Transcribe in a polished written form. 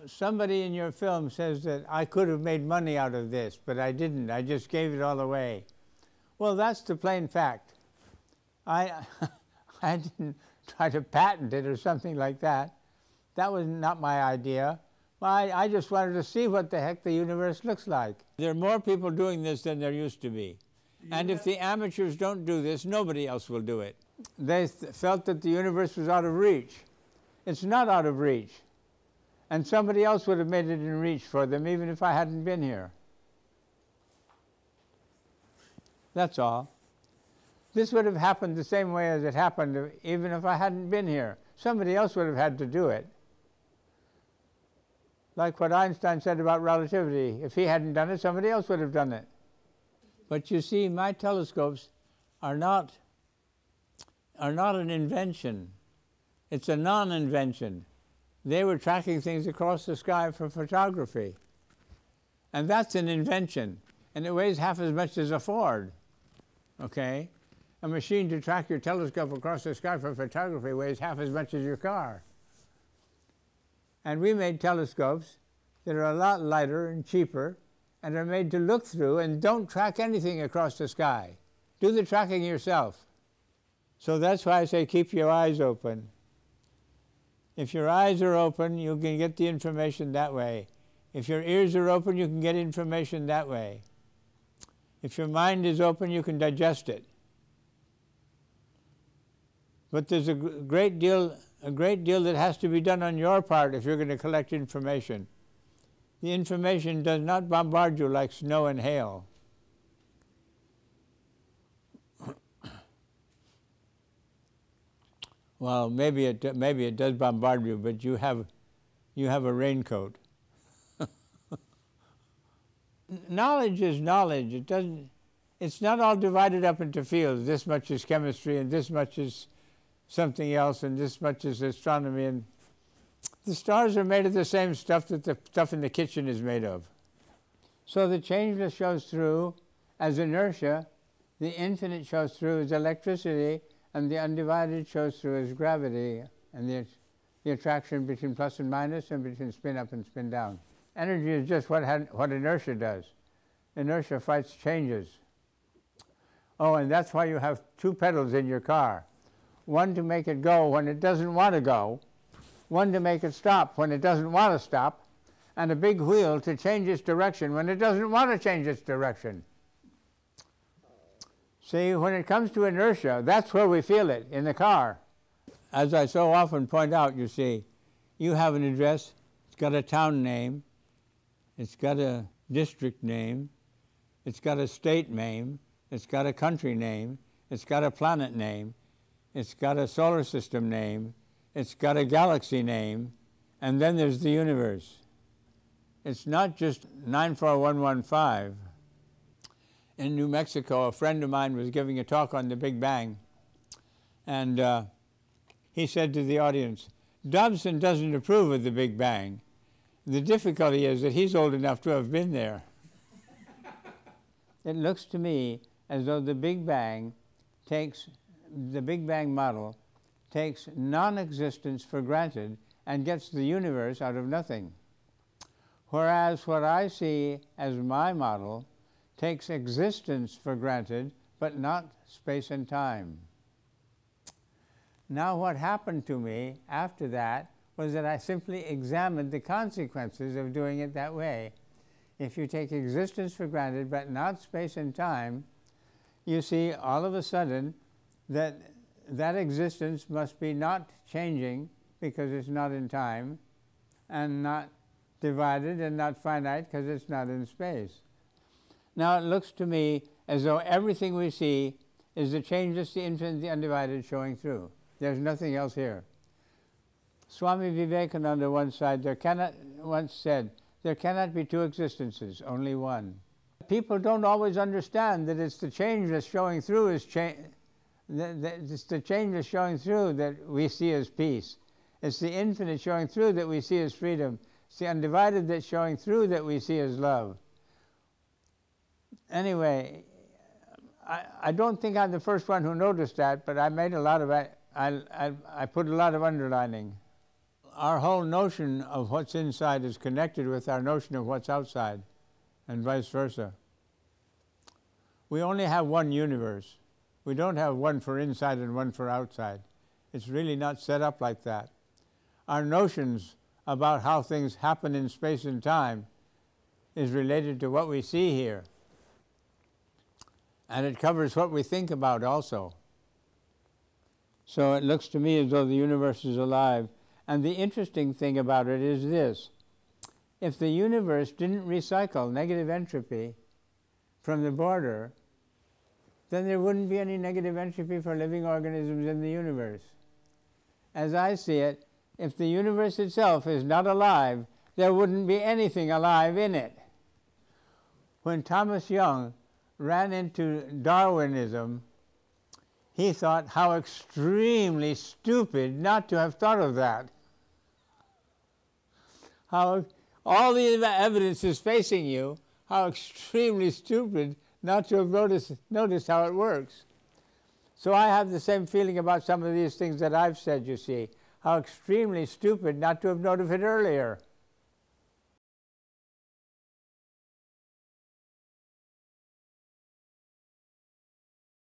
Somebody in your film says that I could have made money out of this, but I didn't. I just gave it all away. Well, that's the plain fact. I didn't try to patent it or something like that. That was not my idea. I just wanted to see what the heck the universe looks like. There are more people doing this than there used to be. And if the amateurs don't do this, nobody else will do it. They felt that the universe was out of reach. It's not out of reach. And somebody else would have made it in reach for them, even if I hadn't been here. That's all. This would have happened the same way as it happened, even if I hadn't been here. Somebody else would have had to do it. Like what Einstein said about relativity. If he hadn't done it, somebody else would have done it. But you see, my telescopes are not an invention. It's a non-invention. They were tracking things across the sky for photography. And that's an invention. And it weighs half as much as a Ford. Okay? A machine to track your telescope across the sky for photography weighs half as much as your car. And we made telescopes that are a lot lighter and cheaper and are made to look through and don't track anything across the sky. Do the tracking yourself. So that's why I say keep your eyes open. If your eyes are open, you can get the information that way. If your ears are open, you can get information that way. If your mind is open, you can digest it. But there's a great deal that has to be done on your part if you're going to collect information. The information does not bombard you like snow and hail. Well, maybe it does bombard you, but you have a raincoat. Knowledge is knowledge. It's not all divided up into fields. This much is chemistry, and this much is something else, and this much is astronomy. And the stars are made of the same stuff that the stuff in the kitchen is made of. So the changeless shows through as inertia, the infinite shows through as electricity, and the undivided shows through as gravity, and the attraction between plus and minus, and between spin up and spin down. Energy is just what inertia does. Inertia fights changes. Oh, and that's why you have two pedals in your car. One to make it go when it doesn't want to go, one to make it stop when it doesn't want to stop, and a big wheel to change its direction when it doesn't want to change its direction. See, when it comes to inertia, that's where we feel it, in the car. As I so often point out, you see, you have an address, it's got a town name, it's got a district name, it's got a state name, it's got a country name, it's got a planet name, it's got a solar system name, it's got a galaxy name, and then there's the universe. It's not just 94115. In New Mexico, a friend of mine was giving a talk on the Big Bang, and he said to the audience, Dobson doesn't approve of the Big Bang. The difficulty is that he's old enough to have been there. It looks to me as though the Big Bang model takes non-existence for granted and gets the universe out of nothing. Whereas what I see as my model takes existence for granted, but not space and time. Now what happened to me after that was that I simply examined the consequences of doing it that way. If you take existence for granted, but not space and time, you see all of a sudden that that existence must be not changing because it's not in time, and not divided and not finite because it's not in space. Now it looks to me as though everything we see is the changeless, the infinite, the undivided showing through. There's nothing else here. Swami Vivekananda once said, there cannot be two existences, only one. People don't always understand that it's the changeless showing through it's the changeless showing through that we see as peace. It's the infinite showing through that we see as freedom. It's the undivided that's showing through that we see as love. Anyway, I don't think I'm the first one who noticed that, but I made a lot of I put a lot of underlining. our whole notion of what's inside is connected with our notion of what's outside, and vice versa. We only have one universe. We don't have one for inside and one for outside. It's really not set up like that. Our notions about how things happen in space and time is related to what we see here. And it covers what we think about also. So it looks to me as though the universe is alive. And the interesting thing about it is this. If the universe didn't recycle negative entropy from the border, then there wouldn't be any negative entropy for living organisms in the universe. As I see it, if the universe itself is not alive, there wouldn't be anything alive in it. When Thomas Young ran into Darwinism, he thought how extremely stupid not to have thought of that. How all the evidence is facing you, how extremely stupid not to have noticed how it works. So I have the same feeling about some of these things that I've said, you see. How extremely stupid not to have noticed it earlier.